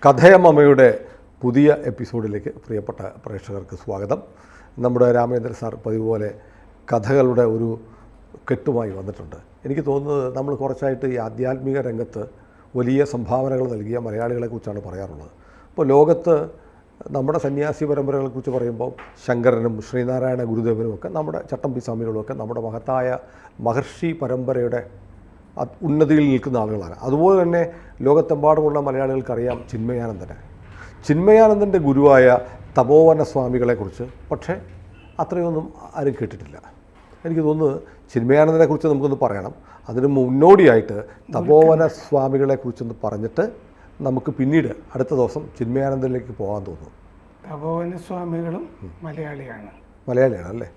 കഥയമമ്മയുടെ പുതിയ എപ്പിസോഡിലേക്ക് പ്രിയപ്പെട്ട പ്രേക്ഷകർക്ക് സ്വാഗതം. നമ്മുടെ രാമേന്ദ്രൻ സാർ പതിവ് പോലെ കഥകളുടെ ഒരു കെട്ടുമായി വന്നിട്ടുണ്ട്. എനിക്ക് തോന്നുന്നത് നമ്മൾ കുറച്ചായിട്ട് ഈ ആധ്യാത്മിക രംഗത്ത് വലിയ സംഭാവനകൾ നൽകിയ മലയാളികളെക്കുറിച്ചാണ് പറയാറുള്ളത്. ഇപ്പോൾ ലോകത്ത് നമ്മുടെ സന്യാസി പരമ്പരകളെക്കുറിച്ച് പറയുമ്പോൾ ശങ്കരനും ശ്രീനാരായണ ഗുരുദേവനും ഒക്കെ നമ്മുടെ ചട്ടമ്പി സ്വാമികളുമൊക്കെ നമ്മുടെ മഹത്തായ മഹർഷി പരമ്പരയുടെ ഉന്നതിയിൽ നിൽക്കുന്ന ആളുകളാണ്. അതുപോലെ തന്നെ ലോകത്തെമ്പാടുമുള്ള മലയാളികൾക്കറിയാം ചിന്മയാനന്ദൻ്റെ ഗുരുവായ തപോവന സ്വാമികളെക്കുറിച്ച്. പക്ഷേ അത്രയൊന്നും ആരും കേട്ടിട്ടില്ല. എനിക്ക് തോന്നുന്നത് ചിന്മയാനന്ദനെക്കുറിച്ച് നമുക്കൊന്ന് പറയണം. അതിന് മുന്നോടിയായിട്ട് തപോവന സ്വാമികളെക്കുറിച്ചൊന്ന് പറഞ്ഞിട്ട് നമുക്ക് പിന്നീട് അടുത്ത ദിവസം ചിന്മയാനന്ദനിലേക്ക് പോകാൻ തോന്നുന്നു. തപോവന സ്വാമികളും മലയാളിയാണ് അല്ലേ?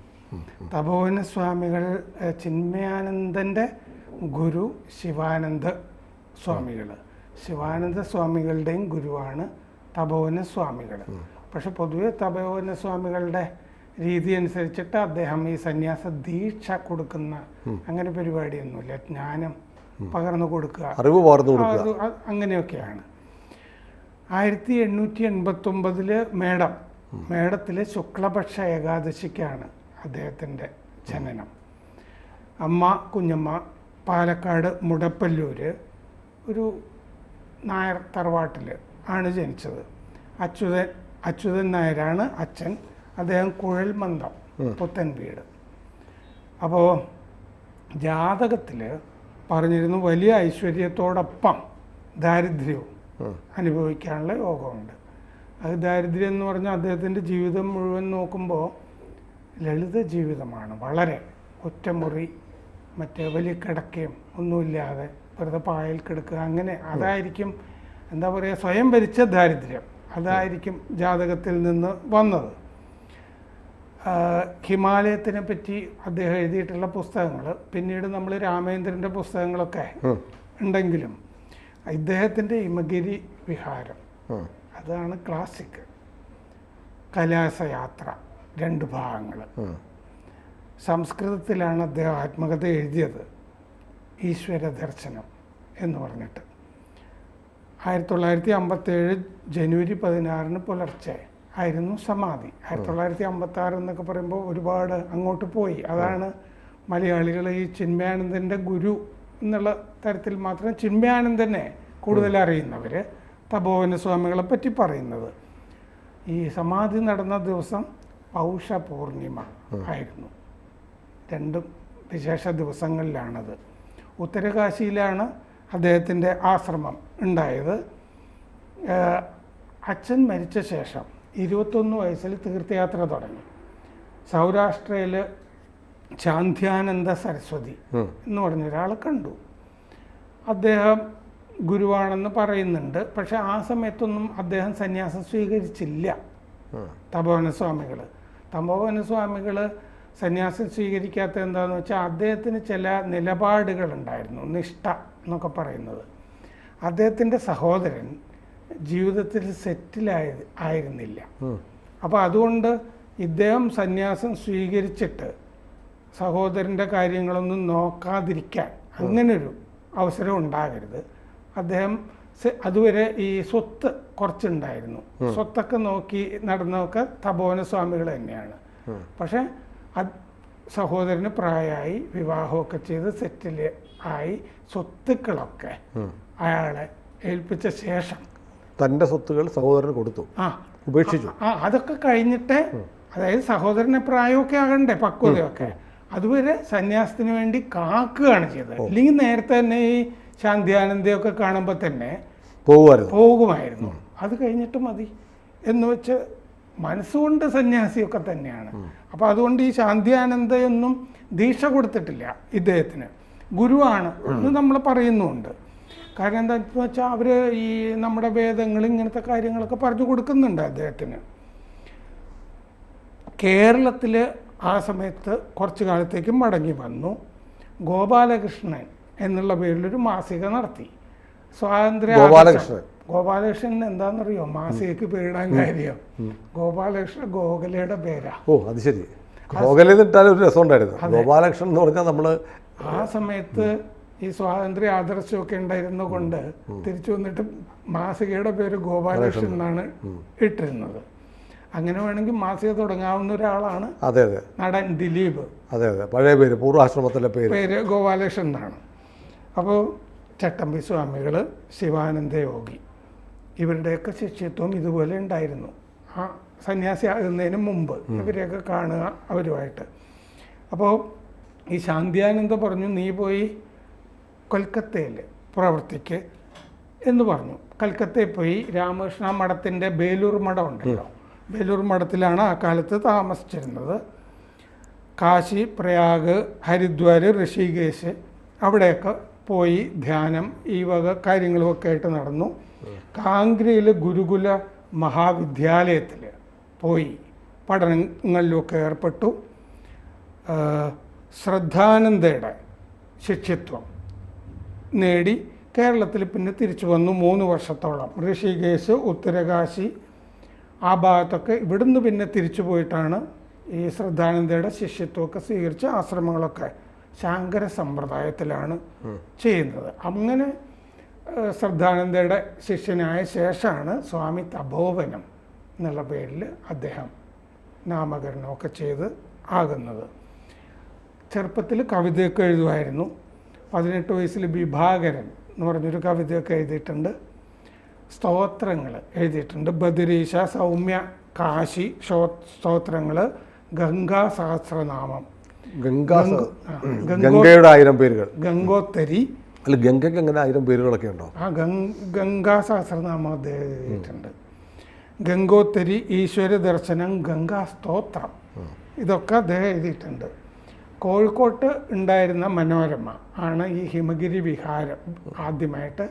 തപോവന സ്വാമികൾ ചിന്മയാനന്ദൻ്റെ ഗുരു ശിവാനന്ദ സ്വാമികൾ. ശിവാനന്ദ സ്വാമികളുടെയും ഗുരുവാണ് തപോവന സ്വാമികൾ. പക്ഷെ പൊതുവെ തപോവന സ്വാമികളുടെ രീതി അനുസരിച്ചിട്ട് അദ്ദേഹം ഈ സന്യാസ ദീക്ഷ കൊടുക്കുന്ന അങ്ങനെ പരിപാടിയൊന്നുമില്ല. ജ്ഞാനം പകർന്നു കൊടുക്കുക, അറിവ് പകർന്നു കൊടുക്കുക, അങ്ങനെയൊക്കെയാണ്. 1889 മേടത്തിലെ ശുക്ലപക്ഷ ഏകാദശിക്കാണ് അദ്ദേഹത്തിൻ്റെ ജനനം. അമ്മ കുഞ്ഞമ്മ പാലക്കാട് മുടപ്പല്ലൂർ ഒരു നായർ തറവാട്ടിൽ ആണ് ജനിച്ചത്. അച്യുതൻ നായരാണ് അച്ഛൻ. അദ്ദേഹം കുഴൽമന്ദം പുത്തൻ വീട്. അപ്പോൾ ജാതകത്തിൽ പറഞ്ഞിരുന്നു വലിയ ഐശ്വര്യത്തോടൊപ്പം ദാരിദ്ര്യവും അനുഭവിക്കാനുള്ള യോഗമുണ്ട്. അത് ദാരിദ്ര്യം എന്ന് പറഞ്ഞാൽ അദ്ദേഹത്തിൻ്റെ ജീവിതം മുഴുവൻ നോക്കുമ്പോൾ ലളിത ജീവിതമാണ്. വളരെ ഒറ്റമുറി, മറ്റേ വലിയ കിടക്കയും ഒന്നുമില്ലാതെ വെറുതെ പായൽ കിടക്കുക, അങ്ങനെ അതായിരിക്കും എന്താ പറയുക, സ്വയം ഭരിച്ച ദാരിദ്ര്യം അതായിരിക്കും ജാതകത്തിൽ നിന്ന് വന്നത്. ഹിമാലയത്തിനെ പറ്റി അദ്ദേഹം എഴുതിയിട്ടുള്ള പുസ്തകങ്ങൾ, പിന്നീട് നമ്മൾ രാമേന്ദ്രൻ്റെ പുസ്തകങ്ങളൊക്കെ ഉണ്ടെങ്കിലും ഇദ്ദേഹത്തിൻ്റെ ഹിമഗിരി വിഹാരം അതാണ് ക്ലാസിക്. കൈലാസയാത്ര 2 ഭാഗങ്ങൾ. സംസ്കൃതത്തിലാണ് അദ്ദേഹം ആത്മകഥ എഴുതിയത്, ഈശ്വര ദർശനം എന്ന് പറഞ്ഞിട്ട്. 1957 ജനുവരി 16 പുലർച്ചെ ആയിരുന്നു സമാധി. 1956 എന്നൊക്കെ പറയുമ്പോൾ ഒരുപാട് അങ്ങോട്ട് പോയി. അതാണ് മലയാളികൾ ഈ ചിന്മയാനന്ദൻ്റെ ഗുരു എന്നുള്ള തരത്തിൽ മാത്രം ചിന്മയാനന്ദനെ കൂടുതൽ അറിയുന്നവർ തപോവന സ്വാമികളെ പറ്റി പറയുന്നത്. ഈ സമാധി നടന്ന ദിവസം പൗഷ പൂർണിമ ആയിരുന്നു. 2 വിശേഷ ദിവസങ്ങളിലാണത്. ഉത്തരകാശിയിലാണ് അദ്ദേഹത്തിൻ്റെ ആശ്രമം ഉണ്ടായത്. അച്ഛൻ മരിച്ച ശേഷം 21 വയസ്സിൽ തീർത്ഥയാത്ര തുടങ്ങി. സൗരാഷ്ട്രയിൽ ശാന്ത്യാനന്ദ സരസ്വതി എന്ന് പറഞ്ഞ ഒരാളെ കണ്ടു. അദ്ദേഹം ഗുരുവാണെന്ന് പറയുന്നുണ്ട്. പക്ഷെ ആ സമയത്തൊന്നും അദ്ദേഹം സന്യാസം സ്വീകരിച്ചില്ല. തപോവന സ്വാമികൾ സന്യാസം സ്വീകരിക്കാത്ത എന്താണെന്ന് വെച്ചാൽ അദ്ദേഹത്തിന് ചില നിലപാടുകളുണ്ടായിരുന്നു, നിഷ്ഠ എന്നൊക്കെ പറയുന്നത്. അദ്ദേഹത്തിൻ്റെ സഹോദരൻ ജീവിതത്തിൽ ആയിരുന്നില്ല. അപ്പോൾ അതുകൊണ്ട് ഇദ്ദേഹം സന്യാസം സ്വീകരിച്ചിട്ട് സഹോദരൻ്റെ കാര്യങ്ങളൊന്നും നോക്കാതിരിക്കാൻ അങ്ങനൊരു അവസരം ഉണ്ടാകരുത്. അദ്ദേഹം അതുവരെ ഈ സ്വത്ത് കുറച്ചുണ്ടായിരുന്നു. സ്വത്തൊക്കെ നോക്കി നടന്നതൊക്കെ തപോവന സ്വാമികൾ തന്നെയാണ്. പക്ഷെ സഹോദരന് പ്രായമായി, വിവാഹമൊക്കെ ചെയ്ത് സെറ്റിൽ ആയി, സ്വത്തുക്കളൊക്കെ അയാളെ ഏൽപ്പിച്ച ശേഷം തൻ്റെ സ്വത്തുകൾ സഹോദരന് കൊടുത്തു, ഉപേക്ഷിച്ചു. അതൊക്കെ കഴിഞ്ഞിട്ട്, അതായത് സഹോദരന് പ്രായമൊക്കെ ആകണ്ടേ, പക്വതയൊക്കെ, അതുവരെ സന്യാസത്തിന് വേണ്ടി കാക്കുകയാണ് ചെയ്തത്. അല്ലെങ്കിൽ നേരത്തെ തന്നെ ഈ ശാന്ത്യാനന്ദയൊക്കെ കാണുമ്പോൾ തന്നെ പോകുമായിരുന്നു. അത് കഴിഞ്ഞിട്ട് മതി എന്ന് വെച്ച് മനസ്സുകൊണ്ട് സന്യാസിയൊക്കെ തന്നെയാണ്. അപ്പോൾ അതുകൊണ്ട് ഈ ശാന്ത്യാനന്ദയൊന്നും ദീക്ഷ കൊടുത്തിട്ടില്ല ഇദ്ദേഹത്തിന്. ഗുരുവാണ് എന്ന് നമ്മൾ പറയുന്നുമുണ്ട്. കാരണം എന്താണെന്ന് വെച്ചാൽ അവർ ഈ നമ്മുടെ വേദങ്ങൾ ഇങ്ങനത്തെ കാര്യങ്ങളൊക്കെ പറഞ്ഞു കൊടുക്കുന്നുണ്ട് അദ്ദേഹത്തിന്. കേരളത്തിൽ ആ സമയത്ത് കുറച്ചു കാലത്തേക്ക് മടങ്ങി വന്നു. ഗോപാലകൃഷ്ണൻ എന്നുള്ള പേരിലൊരു മാസിക നടത്തി. ഗോപാലകൃഷ്ണൻ എന്താണെന്നറിയോ മാസികക്ക് പേരിടാൻ കാര്യം? ഗോപാലകൃഷ്ണൻ ഗോഖലെയുടെ പേരാ. അത് ശരി. ഗോഖലെ ഒരു രസം ഉണ്ടായിരുന്നു. ഗോപാലകൃഷ്ണൻ എന്ന് പറഞ്ഞാൽ നമ്മൾ ആ സമയത്ത് ഈ സ്വാതന്ത്ര്യ ആദർശമൊക്കെ ഉണ്ടായിരുന്ന കൊണ്ട് തിരിച്ചു വന്നിട്ട് മാസികയുടെ പേര് ഗോപാലകൃഷ്ണൻ എന്നാണ് ഇട്ടിരുന്നത്. അങ്ങനെ വേണമെങ്കിൽ മാസിക തുടങ്ങാവുന്ന ഒരാളാണ് അതെ അതെ നടൻ ദിലീപ്. അതെ അതെ, പഴയ പേര് പൂർവാശ്രമത്തിലെ പേര് ഗോപാലകൃഷ്ണൻ എന്നാണ്. അപ്പോൾ ചട്ടമ്പി സ്വാമികൾ, ശിവാനന്ദ യോഗി, ഇവരുടെയൊക്കെ ശിഷ്യത്വം ഇതുപോലെ ഉണ്ടായിരുന്നു. ആ സന്യാസി ആകുന്നതിന് മുമ്പ് ഇവരെയൊക്കെ കാണുക അവരുമായിട്ട്. അപ്പോൾ ഈ ശാന്തിയാനന്ദ പറഞ്ഞു, നീ പോയി കൊൽക്കത്തയിൽ പ്രവർത്തിക്ക് എന്ന് പറഞ്ഞു. കൽക്കത്തയിൽ പോയി രാമകൃഷ്ണ മഠത്തിൻ്റെ ബേലൂർ മഠം ഉണ്ടല്ലോ, ബേലൂർ മഠത്തിലാണ് ആ കാലത്ത് താമസിച്ചിരുന്നത്. കാശി, പ്രയാഗ്, ഹരിദ്വാർ, ഋഷികേശ് അവിടെയൊക്കെ പോയി ധ്യാനം ഈ വക കാര്യങ്ങളുമൊക്കെ ആയിട്ട് നടന്നു. കാംഗ്രയിൽ ഗുരുകുല മഹാവിദ്യാലയത്തിൽ പോയി പഠനങ്ങളിലൊക്കെ ഏർപ്പെട്ടു. ശ്രദ്ധാനന്ദയുടെ ശിഷ്യത്വം നേടി കേരളത്തിൽ പിന്നെ തിരിച്ചു വന്നു 3 വർഷത്തോളം. ഋഷികേശ്, ഉത്തരകാശി ആ ഭാഗത്തൊക്കെ ഇവിടുന്ന് പിന്നെ തിരിച്ചു പോയിട്ടാണ് ഈ ശ്രദ്ധാനന്ദയുടെ ശിഷ്യത്വമൊക്കെ സ്വീകരിച്ച് ആശ്രമങ്ങളൊക്കെ ശാങ്കര സമ്പ്രദായത്തിലാണ് ചെയ്യുന്നത്. അങ്ങനെ ശ്രദ്ധാനന്ദയുടെ ശിഷ്യനായ ശേഷമാണ് സ്വാമി തപോവനം എന്നുള്ള പേരിൽ അദ്ദേഹം നാമകരണമൊക്കെ ചെയ്ത് ആകുന്നത്. ചെറുപ്പത്തിൽ കവിതയൊക്കെ എഴുതുമായിരുന്നു. 18 വയസ്സിൽ വിഭാകരൻ എന്ന് പറഞ്ഞൊരു കവിതയൊക്കെ എഴുതിയിട്ടുണ്ട്. സ്തോത്രങ്ങൾ എഴുതിയിട്ടുണ്ട്. ബദരീശ, സൗമ്യ, കാശി സ്തോത്രങ്ങൾ, ഗംഗാ സഹസ്രനാമം, ഗംഗയുടെ 1000 പേരുകൾ, ഗംഗോത്തരി. അല്ല, ഗംഗയ്ക്ക് അങ്ങനെ 1000 പേരുകളൊക്കെ ഉണ്ടോ? ആ ഗംഗാ സഹസ്രനാമം അദ്ദേഹം എഴുതിയിട്ടുണ്ട്. ഗംഗോത്തരി, ഈശ്വര ദർശനം, ഗംഗാ സ്തോത്രം, ഇതൊക്കെ അദ്ദേഹം എഴുതിയിട്ടുണ്ട്. കോഴിക്കോട്ട് ഉണ്ടായിരുന്ന മനോരമ ആണ് ഈ ഹിമഗിരി വിഹാരം ആദ്യമായിട്ട്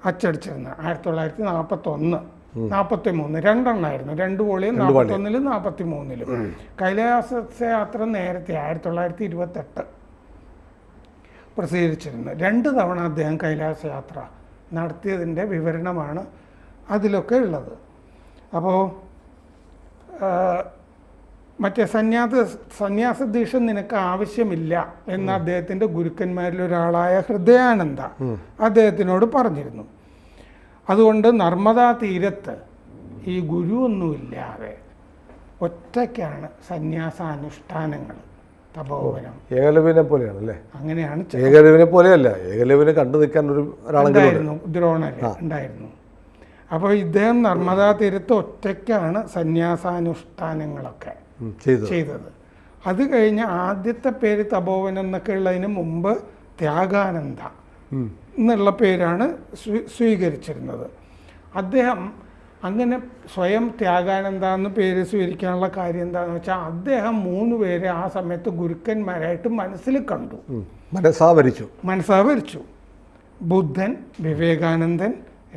അച്ചടിച്ചിരുന്നത്. 1941, 43 രണ്ടെണ്ണമായിരുന്നു. 2 വോളിയം 41-ലും 43-ലും. കൈലാസ യാത്ര നേരത്തെ 1928 പ്രസിദ്ധീകരിച്ചിരുന്നു. 2 തവണ അദ്ദേഹം കൈലാസ യാത്ര നടത്തിയതിൻ്റെ വിവരണമാണ് അതിലൊക്കെ ഉള്ളത്. അപ്പോൾ മറ്റേ സന്യാസ ദീക്ഷ നിനക്ക് ആവശ്യമില്ല എന്ന അദ്ദേഹത്തിൻ്റെ ഗുരുക്കന്മാരിൽ ഒരാളായ ഹൃദയാനന്ദ അദ്ദേഹത്തിനോട് പറഞ്ഞിരുന്നു. അതുകൊണ്ട് നർമ്മദാ തീരത്ത് ഈ ഗുരുവൊന്നുമില്ലാതെ ഒറ്റയ്ക്കാണ് സന്യാസാനുഷ്ഠാനങ്ങൾ, തപോവനം. ഏകലവ്യനെ പോലെയാണല്ലേ? അങ്ങനെയാണ്. ഏകലവ്യനെ പോലെയല്ല, ഏകലവ്യനെ കണ്ടു നിൽക്കാൻ ഒരാളുണ്ടായിരുന്നു, ദ്രോണർ ഉണ്ടായിരുന്നു. അപ്പോൾ ഇദ്ദേഹം നർമ്മദാ തീരത്ത് ഒറ്റയ്ക്കാണ് സന്യാസാനുഷ്ഠാനങ്ങളൊക്കെ ചെയ്തത്. അത് കഴിഞ്ഞ് ആദ്യത്തെ പേര് തപോവനം എന്നൊക്കെ ഉള്ളതിന് മുമ്പ് ത്യാഗാനന്ദ എന്നുള്ള പേരാണ് സ്വീകരിച്ചിരുന്നത്. അദ്ദേഹം അങ്ങനെ സ്വയം ത്യാഗാനന്ദ എന്ന് പേര് സ്വീകരിക്കാനുള്ള കാര്യം എന്താണെന്ന് വെച്ചാൽ, അദ്ദേഹം 3 പേരെ ആ സമയത്ത് ഗുരുക്കന്മാരായിട്ട് മനസ്സിൽ കണ്ടു, മനസ്സാവരിച്ചു. ബുദ്ധൻ, വിവേകാനന്ദൻ,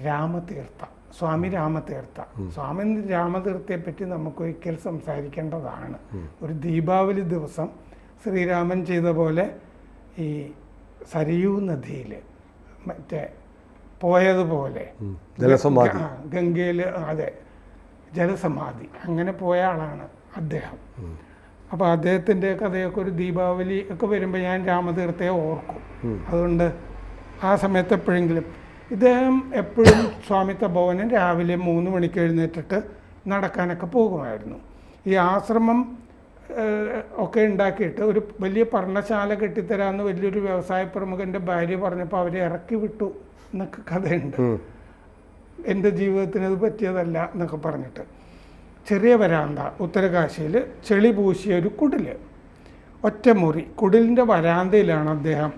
രാമതീർത്ഥ, സ്വാമി രാമതീർത്ഥ. സ്വാമി രാമതീർത്ഥയെ പറ്റി നമുക്കൊരിക്കൽ സംസാരിക്കേണ്ടതാണ്. ഒരു ദീപാവലി ദിവസം ശ്രീരാമൻ ചെയ്ത പോലെ ഈ സരയൂ നദിയിൽ മറ്റേ പോയതുപോലെ ഗംഗയിൽ, അതെ, ജലസമാധി, അങ്ങനെ പോയ ആളാണ് അദ്ദേഹം. അപ്പോൾ അദ്ദേഹത്തിൻ്റെ കഥയൊക്കെ ഒരു ദീപാവലി ഒക്കെ വരുമ്പോൾ ഞാൻ രാമതീർത്ഥയെ ഓർക്കും. അതുകൊണ്ട് ആ സമയത്ത് എപ്പോഴെങ്കിലും ഇദ്ദേഹം എപ്പോഴും സ്വാമി തപോവനം രാവിലെ 3 മണിക്ക് എഴുന്നേറ്റിട്ട് നടക്കാനൊക്കെ പോകുമായിരുന്നു. ഈ ആശ്രമം ഒക്കെ ഉണ്ടാക്കിയിട്ട് ഒരു വലിയ പർണശാല കെട്ടിത്തരാമെന്ന് വലിയൊരു വ്യവസായ പ്രമുഖൻ്റെ ഭാര്യ പറഞ്ഞപ്പോൾ അവരെ ഇറക്കി വിട്ടു എന്നൊക്കെ കഥയുണ്ട്. എൻ്റെ ജീവിതത്തിന് അത് പറ്റിയതല്ല എന്നൊക്കെ പറഞ്ഞിട്ട്. ചെറിയ വരാന്ത, ഉത്തരകാശിയിൽ ചെളി പൂശിയ ഒരു കുടിൽ, ഒറ്റമുറി, കുടിലിൻ്റെ വരാന്തയിലാണ് അദ്ദേഹം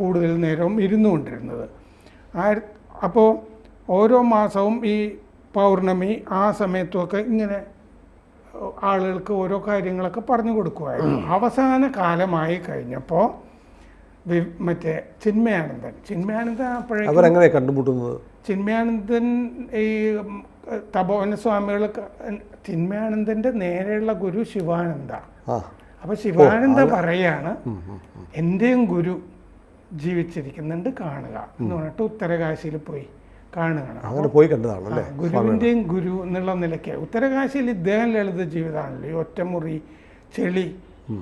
കൂടുതൽ നേരവും ഇരുന്നുകൊണ്ടിരുന്നത്. അപ്പോൾ ഓരോ മാസവും ഈ പൗർണമി ആ സമയത്തുമൊക്കെ ഇങ്ങനെ ആളുകൾക്ക് ഓരോ കാര്യങ്ങളൊക്കെ പറഞ്ഞു കൊടുക്കുമായിരുന്നു. അവസാന കാലമായി കഴിഞ്ഞപ്പോൾ മറ്റേ ചിന്മയാനന്ദൻ അപ്പോഴെങ്ങനെ കണ്ടുമുട്ടുന്നത്? ചിന്മയാനന്ദൻ ഈ തപോവന സ്വാമികൾ, ചിന്മയാനന്ദൻ്റെ നേരെയുള്ള ഗുരു ശിവാനന്ദ. അപ്പോൾ ശിവാനന്ദ പറയാണ്, എൻ്റെയും ഗുരു ജീവിച്ചിരിക്കുന്നുണ്ട്, കാണുക എന്ന് പറഞ്ഞിട്ട് ഉത്തരകാശിയിൽ പോയി കാണുകയാണ്. ഗുരുവിൻ്റെയും ഗുരു എന്നുള്ള നിലയ്ക്ക് ഉത്തരകാശിയിൽ ഇദ്ദേഹം ലളിത ജീവിതമാണല്ലോ, ഈ ഒറ്റമുറി, ചെളി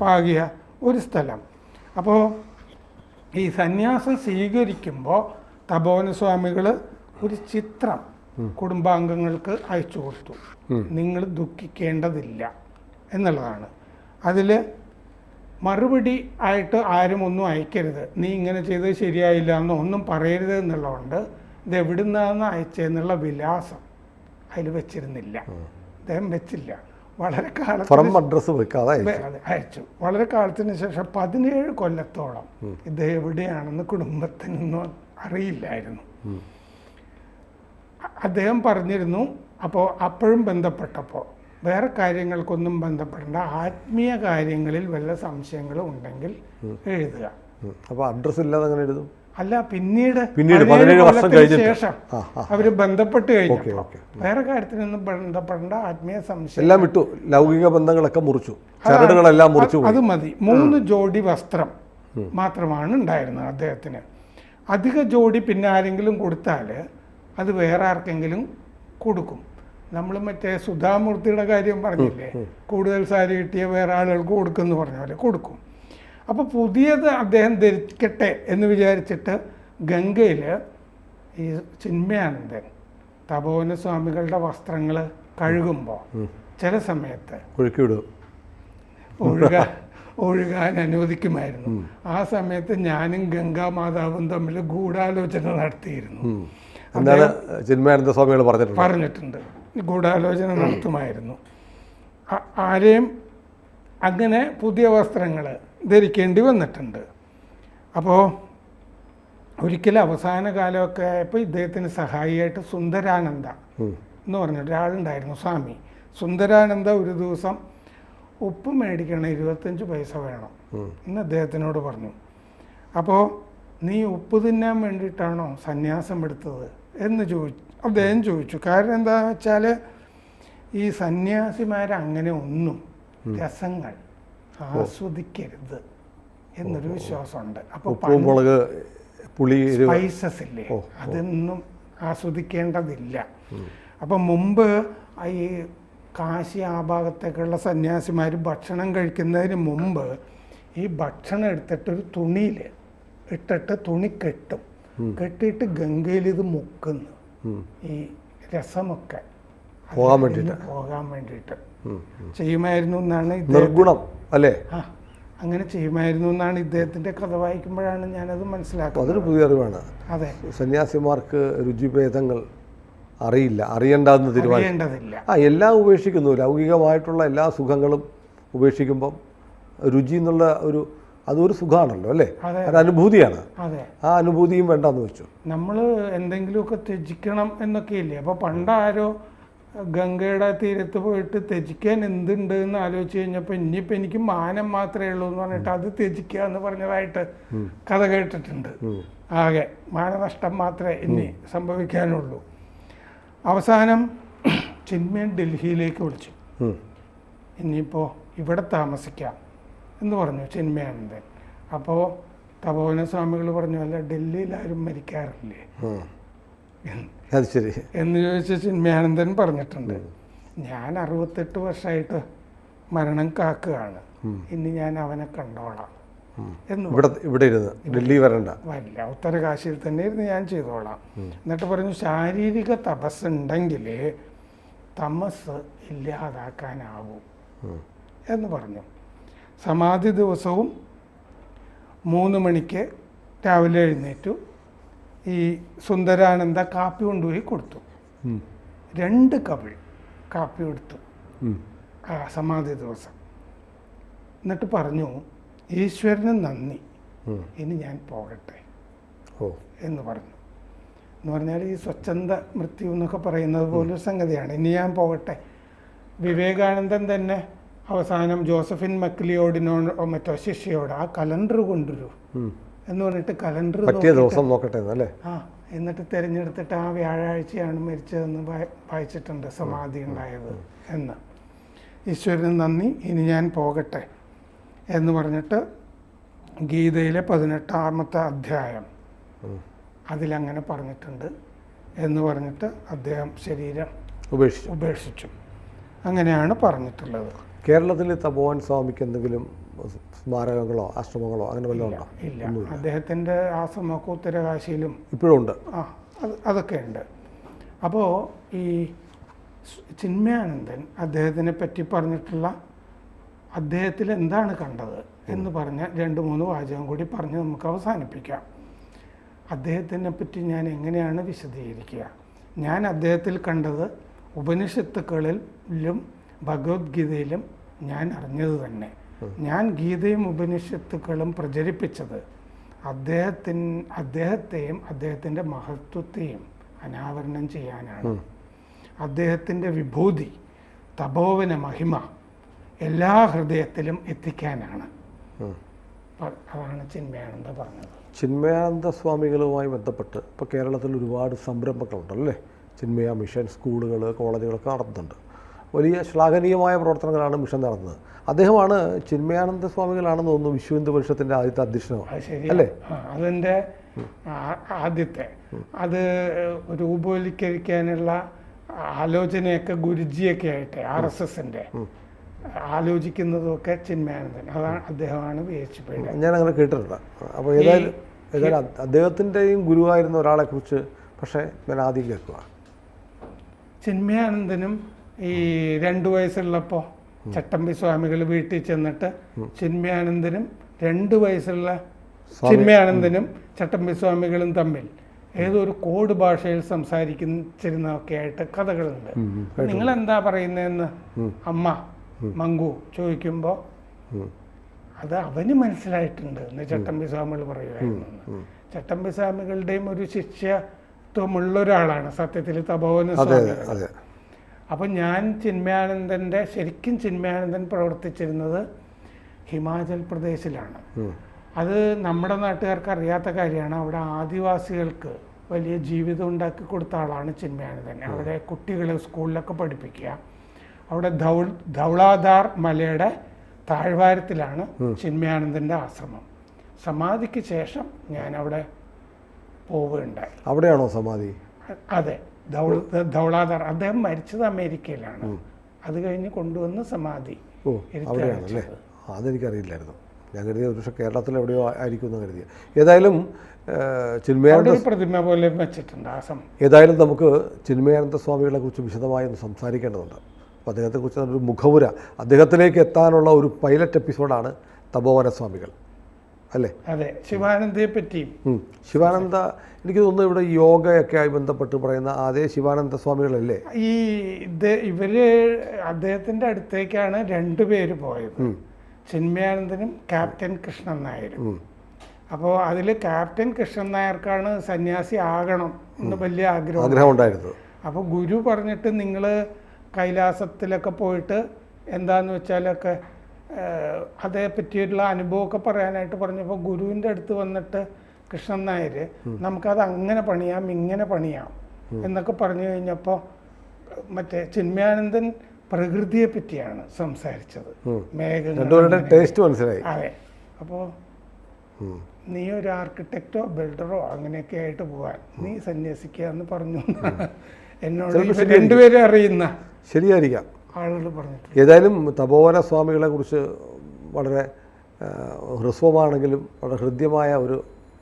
പാകിയ ഒരു സ്ഥലം. അപ്പോൾ ഈ സന്യാസം സ്വീകരിക്കുമ്പോൾ തപോവനസ്വാമികൾ ഒരു ചിത്രം കുടുംബാംഗങ്ങൾക്ക് അയച്ചു കൊടുത്തു. നിങ്ങൾ ദുഃഖിക്കേണ്ടതില്ല എന്നുള്ളതാണ്. അതിൽ മറുപടി ആയിട്ട് ആരും ഒന്നും അയക്കരുത്, നീ ഇങ്ങനെ ചെയ്തത് ശരിയായില്ല എന്നോ ഒന്നും പറയരുത് എന്നുള്ളതുകൊണ്ട് ഇത് എവിടുന്നാന്ന് അയച്ചെന്നുള്ള വിലാസം അതിൽ വെച്ചിരുന്നില്ല. അദ്ദേഹം വെച്ചില്ല. വളരെ അയച്ചു. വളരെ കാലത്തിന് ശേഷം 17 കൊല്ലത്തോളം ഇദ്ദേഹം എവിടെയാണെന്ന് കുടുംബത്തിനൊന്നും അറിയില്ലായിരുന്നു. അദ്ദേഹം പറഞ്ഞിരുന്നു, അപ്പോഴും ബന്ധപ്പെട്ടപ്പോൾ വേറെ കാര്യങ്ങൾക്കൊന്നും ബന്ധപ്പെടേണ്ട, ആത്മീയ കാര്യങ്ങളിൽ വല്ല സംശയങ്ങളും ഉണ്ടെങ്കിൽ എഴുതുക. അപ്പോൾ അഡ്രസ്സ് ഇല്ലാതെ അങ്ങനെ എഴുതും? അല്ല, പിന്നീട് 17 വർഷം ശേഷം അവര് ബന്ധപ്പെട്ട് കഴിഞ്ഞപ്പോൾ വേറെ കാര്യത്തിനൊന്നും ബന്ധപ്പെടേണ്ട, ആത്മീയ സംശയം എല്ലാം വിട്ടു, ലൗകിക ബന്ധങ്ങളൊക്കെ മുറിച്ചു, ചരടുകളെല്ലാം മുറിച്ചു. അത് മതി. 3 ജോഡി വസ്ത്രം മാത്രമാണ് ഉണ്ടായിരുന്നത് അദ്ദേഹത്തിന്. അധിക ജോഡി പിന്നെ ആരെങ്കിലും കൊടുത്താൽ അത് വേറെ ആർക്കെങ്കിലും കൊടുക്കും. നമ്മൾ മറ്റേ സുധാമൂർത്തിയുടെ കാര്യം പറഞ്ഞില്ലേ, കൂടുതൽ സാരി കിട്ടിയ വേറെ ആളുകൾക്ക് കൊടുക്കുമെന്ന് പറഞ്ഞ പോലെ കൊടുക്കും. അപ്പോൾ പുതിയത് അദ്ദേഹം ധരിക്കട്ടെ എന്ന് വിചാരിച്ചിട്ട് ഗംഗയിൽ ഈ ചിന്മയാനന്ദൻ തപോവനസ്വാമികളുടെ വസ്ത്രങ്ങൾ കഴുകുമ്പോൾ ചില സമയത്ത് ഒഴുകാൻ അനുവദിക്കുമായിരുന്നു. ആ സമയത്ത് ഞാനും ഗംഗാമാതാവും തമ്മിൽ ഗൂഢാലോചന നടത്തിയിരുന്നു. ചിന്മയാനന്ദ സ്വാമികൾ പറഞ്ഞിട്ടുണ്ട്, ഗൂഢാലോചന നടത്തുമായിരുന്നു. ആരെയും അങ്ങനെ പുതിയ വസ്ത്രങ്ങൾ ധരിക്കേണ്ടി വന്നിട്ടുണ്ട്. അപ്പോൾ ഒരിക്കലും അവസാന കാലമൊക്കെ ആയപ്പോൾ ഇദ്ദേഹത്തിന് സഹായിയായിട്ട് സുന്ദരാനന്ദ എന്ന് പറഞ്ഞ ഒരാളുണ്ടായിരുന്നു, സ്വാമി സുന്ദരാനന്ദ. ഒരു ദിവസം ഉപ്പ് മേടിക്കണം, 25 പൈസ വേണം എന്ന് അദ്ദേഹത്തിനോട് പറഞ്ഞു. അപ്പോൾ നീ ഉപ്പ് തിന്നാൻ വേണ്ടിയിട്ടാണോ സന്യാസം എടുത്തത് എന്ന് അദ്ദേഹം ചോദിച്ചു. കാരണം എന്താണെന്ന് വെച്ചാൽ ഈ സന്യാസിമാരങ്ങനെ ഒന്നും രസങ്ങൾ ആസ്വദിക്കരുത് എന്നൊരു വിശ്വാസമുണ്ട്. അപ്പോൾ സ്പൈസസ് ഇല്ലേ, അതൊന്നും ആസ്വദിക്കേണ്ടതില്ല. അപ്പം മുമ്പ് ഈ കാശി ആ ഭാഗത്തേക്കുള്ള സന്യാസിമാർ ഭക്ഷണം കഴിക്കുന്നതിന് മുമ്പ് ഈ ഭക്ഷണം എടുത്തിട്ടൊരു തുണിയിൽ ഇട്ടിട്ട് തുണി കെട്ടും, കെട്ടിയിട്ട് ഗംഗയിൽ ഇത് മുക്കുന്നു, ഈ രസമൊക്കെ പോകാൻ വേണ്ടിയിട്ട് ചെയ്യുമായിരുന്നു എന്നാണ് നിർഗുണം അല്ലേ? അങ്ങനെ ചെയ്യുമായിരുന്നു എന്നാണ് ഇദ്ദേഹത്തിന്റെ കഥ വായിക്കുമ്പോഴാണ് ഞാനത് മനസ്സിലാക്കുന്നത്. അതൊരു പുതിയ അറിവാണ്. അതെ, സന്യാസിമാർക്ക് രുചിഭേദങ്ങൾ അറിയേണ്ടതെന്ന് തീരുമാനിക്കേണ്ടതില്ല. എല്ലാം ഉപേക്ഷിക്കുന്നു, ലൗകികമായിട്ടുള്ള എല്ലാ സുഖങ്ങളും ഉപേക്ഷിക്കുമ്പം രുചി എന്നുള്ള അതൊരു സുഖമാണല്ലോ അല്ലേ, ഒരു അനുഭൂതിയാണ്. ആ അനുഭൂതിയും വേണ്ടെന്ന് വെച്ചു. നമ്മൾ എന്തെങ്കിലുമൊക്കെ ത്യജിക്കണം എന്നൊക്കെ ഇല്ലേ. അപ്പോൾ പണ്ടാരോ ഗംഗയുടെ തീരത്ത് പോയിട്ട് ത്യജിക്കാൻ എന്തുണ്ട് എന്ന് ആലോചിച്ച് കഴിഞ്ഞപ്പോൾ ഇനിയിപ്പോൾ എനിക്ക് മാനം മാത്രമേ ഉള്ളൂ എന്ന് പറഞ്ഞിട്ട് അത് ത്യജിക്കുക എന്ന് പറഞ്ഞതായിട്ട് കഥ കേട്ടിട്ടുണ്ട്. ആകെ മാനനഷ്ടം മാത്രമേ ഇനി സംഭവിക്കാനുള്ളൂ. അവസാനം ചിന്മയൻ ഡൽഹിയിലേക്ക് വിളിച്ചു. ഇനിയിപ്പോൾ ഇവിടെ താമസിക്കാം എന്ന് പറഞ്ഞു ചിന്മയാനന്ദൻ. അപ്പോൾ തപോവനസ്വാമികൾ പറഞ്ഞു, അല്ല ഡൽഹിയിൽ ആരും മരിക്കാറില്ലേ എന്ന് ചോദിച്ച ചിന്മയാനന്ദൻ പറഞ്ഞിട്ടുണ്ട്, ഞാൻ 68 വർഷമായിട്ട് മരണം കാക്കുകയാണ്, ഇനി ഞാൻ അവനെ കണ്ടോളാം എന്ന്. ഡൽഹി വരില്ല, ഉത്തരകാശിയിൽ തന്നെ ഇരുന്ന് ഞാൻ ചെയ്തോളാം. എന്നിട്ട് പറഞ്ഞു, ശാരീരിക തപസ്സുണ്ടെങ്കിൽ തമസ് ഇല്ലാതാക്കാനാവും എന്ന് പറഞ്ഞു. സമാധി ദിവസവും 3 മണിക്ക് രാവിലെ എഴുന്നേറ്റു. ഈ സുന്ദരാനന്ദ കാപ്പി കൊണ്ടുപോയി കൊടുത്തു. 2 കവിൾ കാപ്പി കൊടുത്തു ആ സമാധി ദിവസം. എന്നിട്ട് പറഞ്ഞു, ഈശ്വരന് നന്ദി, ഇനി ഞാൻ പോകട്ടെ എന്ന് പറഞ്ഞു. എന്ന് പറഞ്ഞാൽ ഈ സ്വച്ഛന്ത മൃത്യു എന്നൊക്കെ പറയുന്നത് പോലൊരു സംഗതിയാണ്. ഇനി ഞാൻ പോകട്ടെ. വിവേകാനന്ദൻ തന്നെ അവസാനം ജോസഫിൻ മക്ലിയോടിനോട് മറ്റോ ശിഷ്യയോട് ആ കലണ്ടർ കൊണ്ടുവരൂ എന്ന് പറഞ്ഞിട്ട് കലണ്ടർ ദിവസം നോക്കട്ടെ അല്ലേ. എന്നിട്ട് തിരഞ്ഞെടുത്തിട്ട് ആ വ്യാഴാഴ്ചയാണ് മരിച്ചതെന്ന് വായിച്ചിട്ടുണ്ട്, സമാധി ഉണ്ടായത് എന്ന്. ഈശ്വരന് നന്ദി, ഇനി ഞാൻ പോകട്ടെ എന്ന് പറഞ്ഞിട്ട് ഗീതയിലെ 18ാമത്തെ അധ്യായം അതിലങ്ങനെ പറഞ്ഞിട്ടുണ്ട് എന്ന് പറഞ്ഞിട്ട് അദ്ദേഹം ശരീരം ഉപേക്ഷിച്ചു. അങ്ങനെയാണ് പറഞ്ഞിട്ടുള്ളത്. കേരളത്തിൽ തപോവൻ സ്വാമിക്ക് എന്തെങ്കിലും സ്മാരകങ്ങളോ ആശ്രമങ്ങളോ അങ്ങനെ വല്ലതും ഉണ്ടോ? ഇല്ല. അദ്ദേഹത്തിൻ്റെ ആശ്രമമൊക്കെ ഉത്തരകാശിയിലും ഇപ്പോഴും ഉണ്ട്. അതൊക്കെ ഉണ്ട്. അപ്പോൾ ഈ ചിന്മയാനന്ദൻ അദ്ദേഹത്തിനെ പറ്റി പറഞ്ഞിട്ടുള്ള അദ്ദേഹത്തിൽ എന്താണ് കണ്ടത് എന്ന് പറഞ്ഞ 2-3 വാചകം കൂടി പറഞ്ഞ് നമുക്ക് അവസാനിപ്പിക്കാം. അദ്ദേഹത്തിനെ പറ്റി ഞാൻ എങ്ങനെയാണ് വിശദീകരിക്കുക? ഞാൻ അദ്ദേഹത്തിൽ കണ്ടത് ഉപനിഷത്തുക്കളിലും ഭഗവത്ഗീതയിലും ഞാൻ അറിഞ്ഞത് തന്നെ. ഞാൻ ഗീതയും ഉപനിഷത്തുക്കളും പ്രചരിപ്പിച്ചത് അദ്ദേഹത്തെയും അദ്ദേഹത്തിൻ്റെ മഹത്വത്തെയും അനാവരണം ചെയ്യാനാണ്. അദ്ദേഹത്തിൻ്റെ വിഭൂതി, തപോവന മഹിമ എല്ലാ ഹൃദയത്തിലും എത്തിക്കാനാണ്. അതാണ് ചിന്മയാനന്ദ പറഞ്ഞത്. ചിന്മയാനന്ദ സ്വാമികളുമായി ബന്ധപ്പെട്ട് ഇപ്പോൾ കേരളത്തിൽ ഒരുപാട് സംരംഭങ്ങളുണ്ടല്ലേ. ചിന്മയ മിഷൻ സ്കൂളുകൾ, കോളേജുകളൊക്കെ നടത്തുന്നുണ്ട്. വലിയ ശ്ലാഘനീയമായ പ്രവർത്തനങ്ങളാണ് മിഷൻ നടത്തുന്നത്. അദ്ദേഹമാണ് ചിന്മയാനന്ദ സ്വാമികളാണെന്ന് തോന്നുന്നു വിശ്വ ഹിന്ദു പരിഷത്തിൻ്റെ ആദ്യത്തെ അധ്യക്ഷനോ അല്ലേ? അതിൻ്റെ ആദ്യത്തെ അത് രൂപവൽക്കരിക്കാനുള്ള ആലോചനയൊക്കെ ഗുരുജിയൊക്കെ ആയിട്ട് RSSൻ്റെ ആലോചിക്കുന്നതൊക്കെ ചിന്മയാനന്ദൻ, അതാണ് അദ്ദേഹമാണ് PhD. ഞാൻ അങ്ങനെ കേട്ടിട്ടുണ്ട്. അപ്പോൾ ഏതായാലും അദ്ദേഹത്തിൻ്റെയും ഗുരുവായിരുന്ന ഒരാളെ കുറിച്ച് പക്ഷേ ഞാൻ ആദ്യം കേൾക്കുക. ചിന്മയാനന്ദനും ഈ 2 വയസ്സുള്ളപ്പോൾ ചട്ടമ്പി സ്വാമികൾ വീട്ടിൽ ചെന്നിട്ട് ചിന്മയാനന്ദനും 2 വയസ്സുള്ള ചിന്മയാനന്ദനും ചട്ടമ്പി സ്വാമികളും തമ്മിൽ ഏതൊരു കോഡ് ഭാഷയിൽ സംസാരിച്ചിരുന്നതൊക്കെ ആയിട്ട് കഥകളുണ്ട്. നിങ്ങളെന്താ പറയുന്നതെന്ന് അമ്മ മങ്കു ചോദിക്കുമ്പോൾ അത് അവന് മനസ്സിലായിട്ടുണ്ട് എന്ന് ചട്ടമ്പി സ്വാമികൾ പറയുമായിരുന്നു. ചട്ടമ്പി സ്വാമികളുടെയും ഒരു ശിഷ്യത്വമുള്ള ഒരാളാണ് സത്യത്തിൽ തപോവന സ്വാമികൾ. അപ്പം ഞാൻ ശരിക്കും ചിന്മയാനന്ദൻ പ്രവർത്തിച്ചിരുന്നത് ഹിമാചൽ പ്രദേശിലാണ്. അത് നമ്മുടെ നാട്ടുകാർക്ക് അറിയാത്ത കാര്യമാണ്. അവിടെ ആദിവാസികൾക്ക് വലിയ ജീവിതം ഉണ്ടാക്കി കൊടുത്ത ആളാണ് ചിന്മയാനന്ദൻ. അവിടെ കുട്ടികളെ സ്കൂളിലൊക്കെ പഠിപ്പിക്കുക. അവിടെ ധൗളാധാർ മലയുടെ താഴ്വാരത്തിലാണ് ചിന്മയാനന്ദൻ്റെ ആശ്രമം. സമാധിക്ക് ശേഷം ഞാൻ അവിടെ പോവുകയുണ്ടായി. അവിടെയാണോ സമാധി? അതെ, ധൗളാധാർ. അദ്ദേഹം മരിച്ചത് അമേരിക്കയിലാണ്. അത് കഴിഞ്ഞ് കൊണ്ടുവന്ന് സമാധി. അവിടെയാണല്ലേ? അതെനിക്കറിയില്ലായിരുന്നു. ഞാൻ കരുതിയ ഒരു പക്ഷേ കേരളത്തിൽ എവിടെയോ ആയിരിക്കും എന്ന് കരുതിയ. ഏതായാലും ചിന്മയാനന്ദ പ്രതിമ പോലെ വെച്ചിട്ടുണ്ട്. ഏതായാലും നമുക്ക് ചിന്മയാനന്ദ സ്വാമികളെ കുറിച്ച് വിശദമായി ഒന്ന് സംസാരിക്കേണ്ടതുണ്ട്. അപ്പോൾ അദ്ദേഹത്തെക്കുറിച്ച് ഒരു മുഖവുര, അദ്ദേഹത്തിലേക്ക് എത്താനുള്ള ഒരു പൈലറ്റ് എപ്പിസോഡാണ് തപോവന സ്വാമികൾ അല്ലേ? അതെ, ശിവാനന്ദയെ പറ്റിയും. ശിവാനന്ദ എനിക്ക് തോന്നുന്നു ഇവിടെ യോഗയൊക്കെ ആയി ബന്ധപ്പെട്ട് പറയുന്ന അതേ ശിവാനന്ദ സ്വാമികളല്ലേ? ഇവര് അദ്ദേഹത്തിൻ്റെ അടുത്തേക്കാണ് 2 പേര് പോയത്, ചിന്മയാനന്ദനും ക്യാപ്റ്റൻ കൃഷ്ണൻ നായരും. അപ്പോൾ അതിൽ ക്യാപ്റ്റൻ കൃഷ്ണൻ നായർക്കാണ് സന്യാസി ആകണം എന്ന് വലിയ ആഗ്രഹം ഉണ്ടായിരുന്നു. അപ്പോൾ ഗുരു പറഞ്ഞിട്ട് നിങ്ങൾ കൈലാസത്തിലൊക്കെ പോയിട്ട് എന്താന്ന് വെച്ചാലൊക്കെ അതേ പറ്റിയിട്ടുള്ള അനുഭവമൊക്കെ പറയാനായിട്ട് പറഞ്ഞപ്പോൾ ഗുരുവിൻ്റെ അടുത്ത് വന്നിട്ട് കൃഷ്ണൻ നായർ നമുക്കത് അങ്ങനെ പണിയാം ഇങ്ങനെ പണിയാം എന്നൊക്കെ പറഞ്ഞു കഴിഞ്ഞപ്പോൾ മറ്റേ ചിന്മയാനന്ദൻ പ്രകൃതിയെ പറ്റിയാണ് സംസാരിച്ചത്. മേഘങ്ങളുടെ ടേസ്റ്റ് മനസ്സിലായി. അതെ. അപ്പോൾ നീ ഒരു ആർക്കിടെക്റ്റോ ബിൽഡറോ അങ്ങനെയൊക്കെ ആയിട്ട് പോകാൻ നീ സന്യസിക്കുക എന്ന് പറഞ്ഞു എന്നോട് 2 പേരും അറിയുന്ന ശരിയായിരിക്കാം ആളുകൾ പറഞ്ഞിട്ട്. ഏതായാലും തപോവന സ്വാമികളെ കുറിച്ച് വളരെ ഹ്രസ്വമാണെങ്കിലും വളരെ ഹൃദ്യമായ ഒരു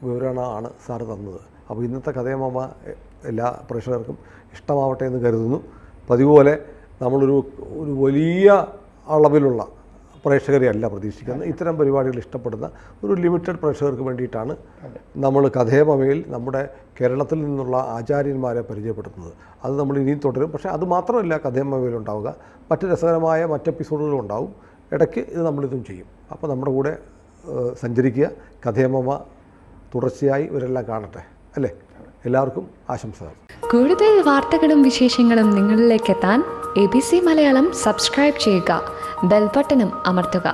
വിവരണമാണ് സാറ് തന്നത്. അപ്പോൾ ഇന്നത്തെ കഥയമ്മ എല്ലാ പ്രേക്ഷകർക്കും ഇഷ്ടമാവട്ടെ എന്ന് കരുതുന്നു. പതിവുപോലെ നമ്മളൊരു വലിയ അളവിലുള്ള പ്രേക്ഷകരെ അല്ല പ്രതീക്ഷിക്കുന്നത്. ഇത്തരം പരിപാടികൾ ഇഷ്ടപ്പെടുന്ന ഒരു ലിമിറ്റഡ് പ്രേക്ഷകർക്ക് വേണ്ടിയിട്ടാണ് നമ്മൾ കഥയമയിൽ നമ്മുടെ കേരളത്തിൽ നിന്നുള്ള ആചാര്യന്മാരെ പരിചയപ്പെടുത്തുന്നത്. അത് നമ്മൾ ഇനിയും തുടരും. പക്ഷേ അത് മാത്രമല്ല കഥയമയിൽ ഉണ്ടാവുക, മറ്റ് രസകരമായ മറ്റ് എപ്പിസോഡുകളും ഉണ്ടാവും. ഇടയ്ക്ക് ഇത് നമ്മളിതും ചെയ്യും. അപ്പോൾ നമ്മുടെ കൂടെ സഞ്ചരിക്കുക. കഥയമ്മ തുടർച്ചയായി ഇവരെല്ലാം കാണട്ടെ അല്ലേ? എല്ലാവർക്കും ആശംസകൾ. കൂടുതൽ വാർത്തകളും വിശേഷങ്ങളും നിങ്ങളിലേക്ക് എത്താൻ ABC മലയാളം സബ്സ്ക്രൈബ് ചെയ്യുക, ബെൽ ബട്ടണും അമർത്തുക.